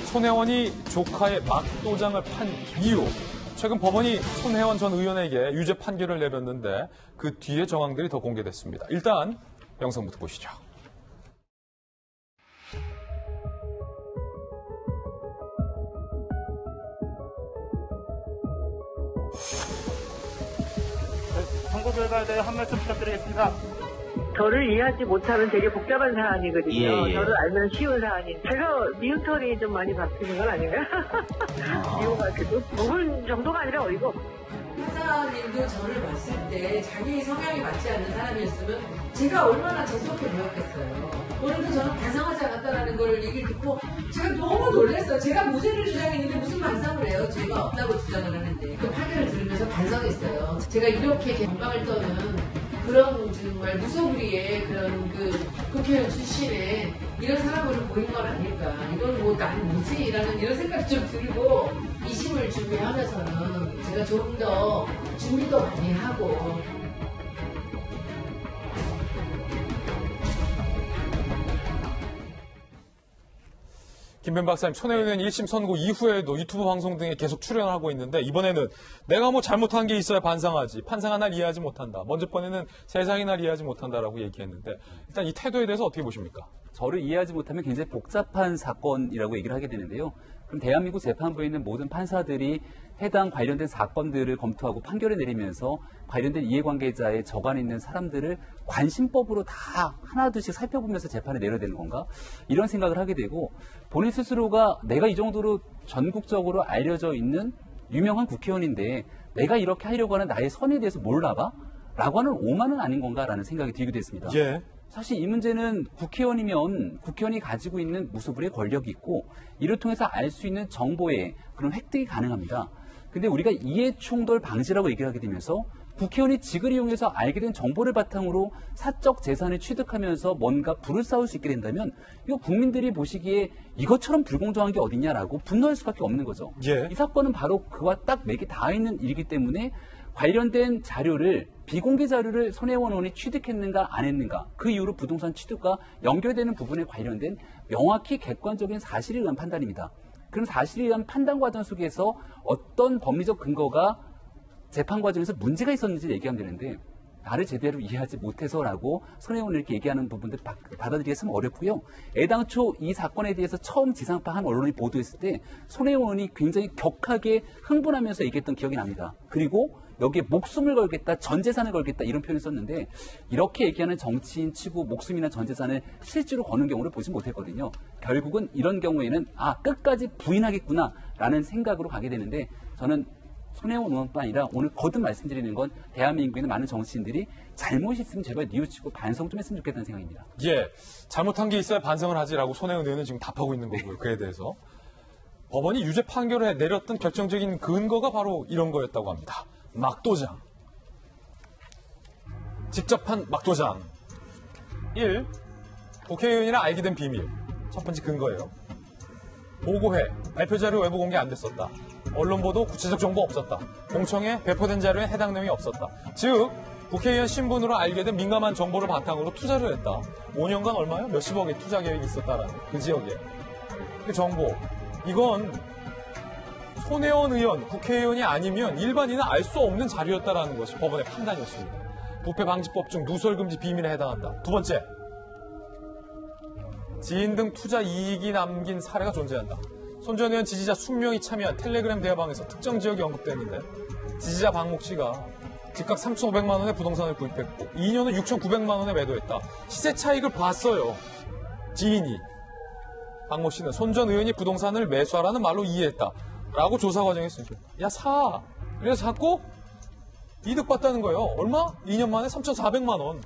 손혜원이 조카의 막도장을 판 이유. 최근 법원이 손혜원 전 의원에게 유죄 판결을 내렸는데 그 뒤의 정황들이 더 공개됐습니다. 일단 영상부터 보시죠. 선거 결과에 대해 한 말씀 부탁드리겠습니다. 저를 이해하지 못하는 되게 복잡한 사안이거든요. 예. 저를 알면 쉬운 사안이. 제가 미우털이 좀 많이 바뀌는 건 아닌가요? 미워가지고. 먹을 정도가 아니라 어이가 없어요. 판사님도 저를 봤을 때 자기 성향이 맞지 않는 사람이었으면 제가 얼마나 재수없게 배웠겠어요. 오늘도 저는 반성하지 않았다는 걸 얘기를 듣고 제가 너무 놀랐어요. 제가 무죄를 주장했는데 무슨 반성을 해요. 죄가 없다고 주장을 하는데. 그 판결을 들으면서 반성했어요. 제가 이렇게 건강을 떠는 그런 정말 무소불위의 그런 그 국회의원 출신의 이런 사람으로 보인 건 아닐까. 이건 뭐 난 뭐지라는 이런 생각이 좀 들고 이심을 준비하면서는 제가 조금 더 준비도 많이 하고 김변 박사님, 손혜원 의원 1심 선고 이후에도 유튜브 방송 등에 계속 출연하고 있는데 이번에는 내가 뭐 잘못한 게 있어야 반성하지. 판사가 날 이해하지 못한다. 먼저 번에는 세상이 날 이해하지 못한다라고 얘기했는데 일단 이 태도에 대해서 어떻게 보십니까? 저를 이해하지 못하면 굉장히 복잡한 사건이라고 얘기를 하게 되는데요. 그럼 대한민국 재판부에 있는 모든 판사들이 해당 관련된 사건들을 검토하고 판결을 내리면서 관련된 이해관계자의 저간에 있는 사람들을 관심법으로 다 하나둘씩 살펴보면서 재판을 내려야 되는 건가? 이런 생각을 하게 되고 본인 스스로가 내가 이 정도로 전국적으로 알려져 있는 유명한 국회의원인데 내가 이렇게 하려고 하는 나의 선에 대해서 몰라봐? 라고 하는 오만은 아닌 건가라는 생각이 들기도 했습니다. 예. 사실 이 문제는 국회의원이면 국회의원이 가지고 있는 무소불위의 권력이 있고 이를 통해서 알 수 있는 정보의 그런 획득이 가능합니다. 근데 우리가 이해충돌 방지라고 얘기를 하게 되면서 국회의원이 직을 이용해서 알게 된 정보를 바탕으로 사적 재산을 취득하면서 뭔가 불을 쌓을 수 있게 된다면 이거 국민들이 보시기에 이것처럼 불공정한 게 어딨냐라고 분노할 수밖에 없는 거죠. 예. 이 사건은 바로 그와 딱 맥이 닿아 있는 일이기 때문에 관련된 자료를 비공개 자료를 손혜원 의원이 취득했는가 안 했는가 그 이후로 부동산 취득과 연결되는 부분에 관련된 명확히 객관적인 사실에 의한 판단입니다. 그럼 사실에 의한 판단 과정 속에서 어떤 법리적 근거가 재판 과정에서 문제가 있었는지 얘기하면 되는데 나를 제대로 이해하지 못해서라고 손혜원 의원이 이렇게 얘기하는 부분들 받아들이기가 어렵고요. 애당초 이 사건에 대해서 처음 지상파한 언론이 보도했을 때 손혜원 의원이 굉장히 격하게 흥분하면서 얘기했던 기억이 납니다. 그리고 여기에 목숨을 걸겠다, 전 재산을 걸겠다 이런 표현을 썼는데 이렇게 얘기하는 정치인 치고 목숨이나 전 재산을 실제로 거는 경우를 보지 못했거든요. 결국은 이런 경우에는 끝까지 부인하겠구나라는 생각으로 가게 되는데 저는 손혜원 의원뿐 아니라 오늘 거듭 말씀드리는 건 대한민국에 있는 많은 정치인들이 잘못이 있으면 제발 뉘우치고 반성 좀 했으면 좋겠다는 생각입니다. 예. 잘못한 게 있어야 반성을 하지라고 손혜원 의원은 지금 답하고 있는 거고요. 그에 대해서. 법원이 유죄 판결을 내렸던 결정적인 근거가 바로 이런 거였다고 합니다. 막도장. 직접 한 막도장. 1. 국회의원이라 알게 된 비밀. 첫 번째 근거예요. 보고회. 발표 자료 외부 공개 안 됐었다. 언론 보도 구체적 정보 없었다. 공청회 배포된 자료에 해당 내용이 없었다. 즉 국회의원 신분으로 알게 된 민감한 정보를 바탕으로 투자를 했다. 5년간 얼마요? 몇십억의 투자 계획이 있었다라는 그 지역에. 그 정보. 이건 손혜원 의원, 국회의원이 아니면 일반인은 알 수 없는 자료였다라는 것이 법원의 판단이었습니다. 부패방지법 중 누설금지 비밀에 해당한다. 두 번째. 지인 등 투자 이익이 남긴 사례가 존재한다. 손 전 의원 지지자 20명이 참여한 텔레그램 대화방에서 특정 지역이 언급됐는데 지지자 박목 씨가 즉각 3,500만 원의 부동산을 구입했고 2년은 6,900만 원에 매도했다. 시세 차익을 봤어요. 지인이. 박목 씨는 손 전 의원이 부동산을 매수하라는 말로 이해했다. 라고 조사 과정에서 야 사. 그래서 샀고 이득 봤다는 거예요. 얼마? 2년 만에 3,400만 원.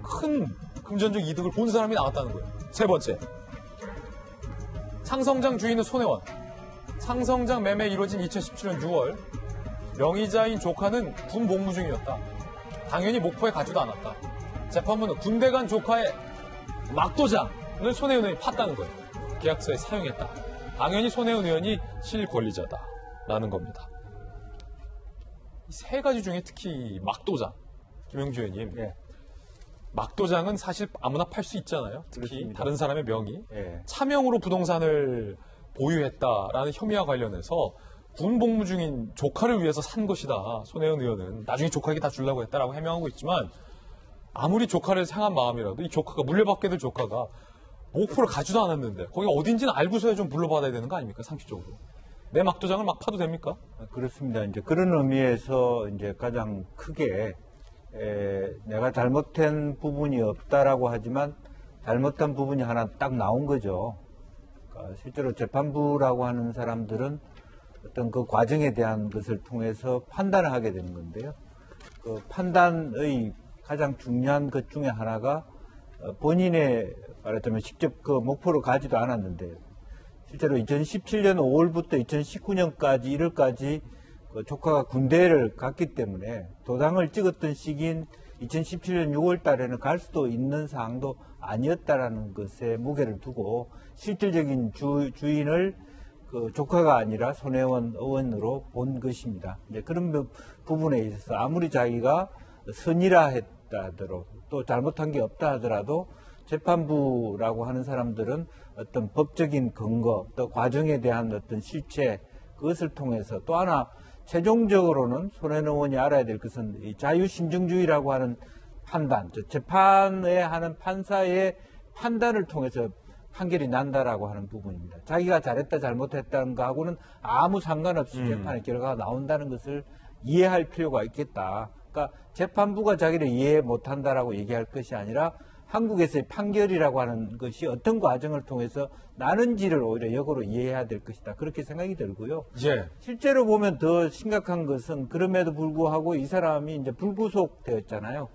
큰 금전적 이득을 본 사람이 나왔다는 거예요. 세 번째. 상성장 주인은 손혜원. 상성장 매매 이루어진 2017년 6월 명의자인 조카는 군 복무 중이었다. 당연히 목포에 가지도 않았다. 재판부는 군대 간 조카의 막도장을 손혜원 의원이 팠다는 거예요. 계약서에 사용했다. 당연히 손혜원 의원이 실권리자다라는 겁니다. 이 세 가지 중에 특히 막도장, 김영주 의원님. 예. 막도장은 사실 아무나 팔 수 있잖아요. 특히 그렇습니다. 다른 사람의 명의. 예. 차명으로 부동산을 보유했다라는 혐의와 관련해서 군 복무 중인 조카를 위해서 산 것이다. 손혜원 의원은 나중에 조카에게 다 주려고 했다라고 해명하고 있지만 아무리 조카를 향한 마음이라도 이 조카가 물려받게 될 조카가 목포를 가지도 않았는데 거기가 어딘지는 알고서야 좀 물려받아야 되는 거 아닙니까? 상식적으로. 내 막도장을 막 파도 됩니까? 그렇습니다. 이제 그런 의미에서 이제 가장 크게 내가 잘못한 부분이 없다라고 하지만 잘못한 부분이 하나 딱 나온 거죠. 그러니까 실제로 재판부라고 하는 사람들은 어떤 그 과정에 대한 것을 통해서 판단을 하게 되는 건데요. 그 판단의 가장 중요한 것 중에 하나가 본인의 말하자면 직접 그 목포를 가지도 않았는데 실제로 2017년 5월부터 2019년까지 1월까지 그 조카가 군대를 갔기 때문에 도장을 찍었던 시기인 2017년 6월 달에는 갈 수도 있는 사항도 아니었다라는 것에 무게를 두고 실질적인 주인을 그 조카가 아니라 손혜원 의원으로 본 것입니다. 이제 그런 부분에 있어서 아무리 자기가 선이라 했다 하더라도 또 잘못한 게 없다 하더라도 재판부라고 하는 사람들은 어떤 법적인 근거 또 과정에 대한 어떤 실체 그것을 통해서 또 하나 최종적으로는 손혜원 의원이 알아야 될 것은 이 자유심증주의라고 하는 판단, 재판에 하는 판사의 판단을 통해서 판결이 난다라고 하는 부분입니다. 자기가 잘했다 잘못했다는 거하고는 아무 상관없이 재판의 결과가 나온다는 것을 이해할 필요가 있겠다. 그러니까 재판부가 자기를 이해 못한다라고 얘기할 것이 아니라 한국에서의 판결이라고 하는 것이 어떤 과정을 통해서 나는지를 오히려 역으로 이해해야 될 것이다. 그렇게 생각이 들고요. 예. 실제로 보면 더 심각한 것은 그럼에도 불구하고 이 사람이 이제 불구속되었잖아요.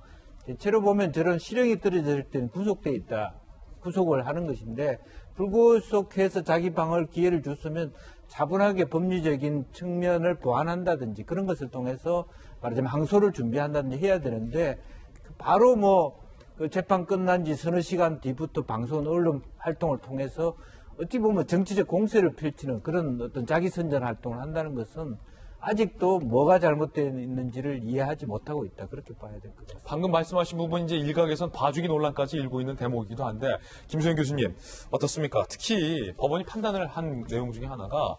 대체로 보면 저런 실형이 떨어질 때는 구속돼 있다. 구속을 하는 것인데 불구속해서 자기 방어를 기회를 줬으면 차분하게 법리적인 측면을 보완한다든지 그런 것을 통해서 말하자면 항소를 준비한다든지 해야 되는데 바로 그 재판 끝난 지 서너 시간 뒤부터 방송 언론 활동을 통해서 어찌 보면 정치적 공세를 펼치는 그런 어떤 자기 선전 활동을 한다는 것은 아직도 뭐가 잘못되어 있는지를 이해하지 못하고 있다. 그렇게 봐야 될 것 같습니다. 방금 말씀하신 부분이 이제 일각에선 봐주기 논란까지 일고 있는 대목이기도 한데 김소연 교수님 어떻습니까? 특히 법원이 판단을 한 내용 중에 하나가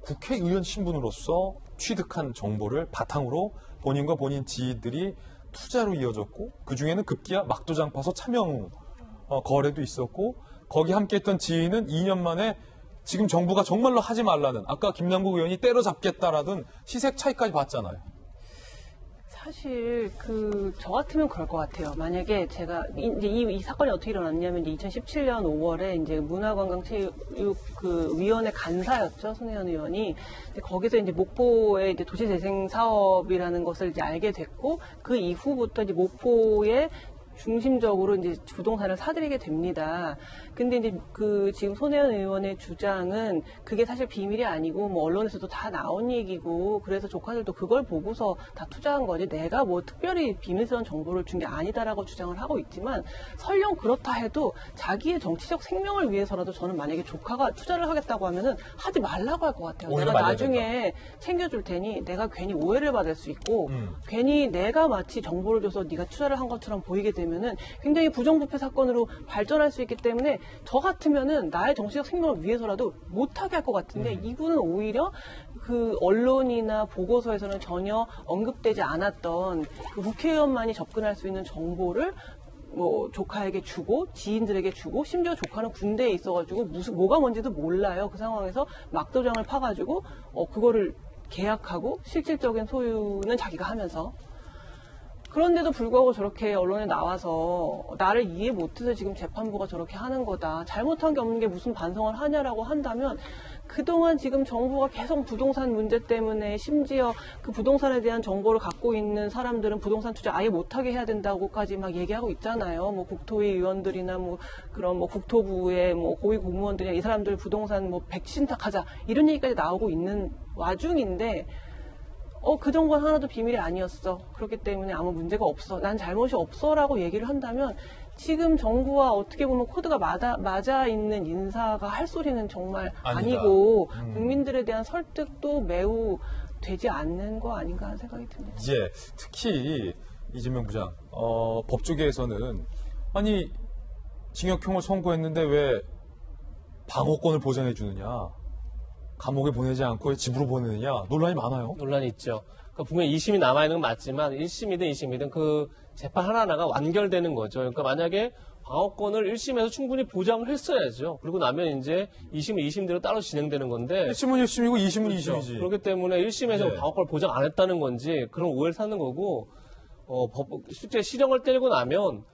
국회의원 신분으로서 취득한 정보를 바탕으로 본인과 본인 지인들이 투자로 이어졌고 그중에는 급기야 막도장 파서 차명 거래도 있었고 거기 함께했던 지인은 2년 만에 지금 정부가 정말로 하지 말라는 아까 김남국 의원이 때려잡겠다라던 시색 차이까지 봤잖아요. 사실 저 같으면 그럴 것 같아요. 만약에 제가 이제 이 사건이 어떻게 일어났냐면 이제 2017년 5월에 이제 문화관광체육 위원회 간사였죠, 손혜원 의원이. 거기서 이제 목포의 이제 도시재생 사업이라는 것을 이제 알게 됐고 그 이후부터 이제 목포에 중심적으로 이제 부동산을 사들이게 됩니다. 근데 이제 지금 손혜원 의원의 주장은 그게 사실 비밀이 아니고 뭐 언론에서도 다 나온 얘기고 그래서 조카들도 그걸 보고서 다 투자한 거지 내가 뭐 특별히 비밀스러운 정보를 준 게 아니다라고 주장을 하고 있지만 설령 그렇다 해도 자기의 정치적 생명을 위해서라도 저는 만약에 조카가 투자를 하겠다고 하면은 하지 말라고 할 것 같아요. 내가 나중에 챙겨줄 테니 내가 괜히 오해를 받을 수 있고 괜히 내가 마치 정보를 줘서 네가 투자를 한 것처럼 보이게 되면은 굉장히 부정부패 사건으로 발전할 수 있기 때문에 저 같으면은 나의 정치적 생명을 위해서라도 못하게 할 것 같은데 이분은 오히려 그 언론이나 보고서에서는 전혀 언급되지 않았던 그 국회의원만이 접근할 수 있는 정보를 뭐 조카에게 주고 지인들에게 주고 심지어 조카는 군대에 있어가지고 뭐가 뭔지도 몰라요. 그 상황에서 막도장을 파가지고 그거를 계약하고 실질적인 소유는 자기가 하면서 그런데도 불구하고 저렇게 언론에 나와서 나를 이해 못해서 지금 재판부가 저렇게 하는 거다. 잘못한 게 없는 게 무슨 반성을 하냐라고 한다면 그동안 지금 정부가 계속 부동산 문제 때문에 심지어 그 부동산에 대한 정보를 갖고 있는 사람들은 부동산 투자 아예 못하게 해야 된다고까지 막 얘기하고 있잖아요. 뭐 국토위 의원들이나 뭐 그런 뭐 국토부의 뭐 고위 공무원들이나 이 사람들 부동산 뭐 백신탁하자 이런 얘기까지 나오고 있는 와중인데 그 정보는 하나도 비밀이 아니었어. 그렇기 때문에 아무 문제가 없어. 난 잘못이 없어라고 얘기를 한다면 지금 정부와 어떻게 보면 코드가 맞아 있는 인사가 할 소리는 정말 아니고 국민들에 대한 설득도 매우 되지 않는 거 아닌가 하는 생각이 듭니다. 예, 특히 이재명 부장 법조계에서는 아니 징역형을 선고했는데 왜 방어권을 보장해 주느냐, 감옥에 보내지 않고 집으로 보내느냐 논란이 많아요. 논란이 있죠. 그러니까 분명히 2심이 남아있는 건 맞지만 1심이든 2심이든 그 재판 하나하나가 완결되는 거죠. 그러니까 만약에 방어권을 1심에서 충분히 보장을 했어야죠. 그리고 나면 이제 2심은 2심대로 따로 진행되는 건데 1심은 1심이고 2심은 그렇죠. 2심이지. 그렇기 때문에 1심에서 네. 방어권을 보장 안 했다는 건지 그런 오해를 사는 거고 실제 실형을 때리고 나면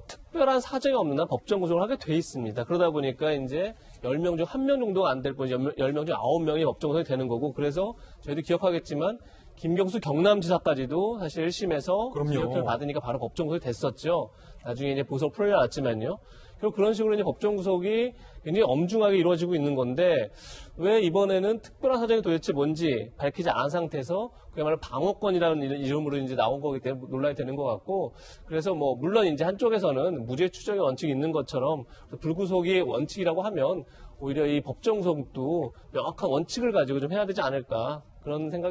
특별한 사정이 없는 한 법정 구속을 하게 돼 있습니다. 그러다 보니까 이제 10명 중 1명 정도가 안 될 뿐이지 10명 중 9명이 법정 구속이 되는 거고 그래서 저희도 기억하겠지만 김경수 경남지사까지도 사실 1심에서 그럼요. 기각을 받으니까 바로 법정 구속이 됐었죠. 나중에 이제 보석 풀려났지만요. 결국 그런 식으로 이제 법정 구속이 굉장히 엄중하게 이루어지고 있는 건데 왜 이번에는 특별한 사정이 도대체 뭔지 밝히지 않은 상태에서 그야말로 방어권이라는 이름으로 이제 나온 거기 때문에 논란이 되는 것 같고 그래서 뭐 물론 이제 한쪽에서는 무죄 추정의 원칙이 있는 것처럼 불구속이 원칙이라고 하면 오히려 이 법정 구속도 명확한 원칙을 가지고 좀 해야 되지 않을까 그런 생각이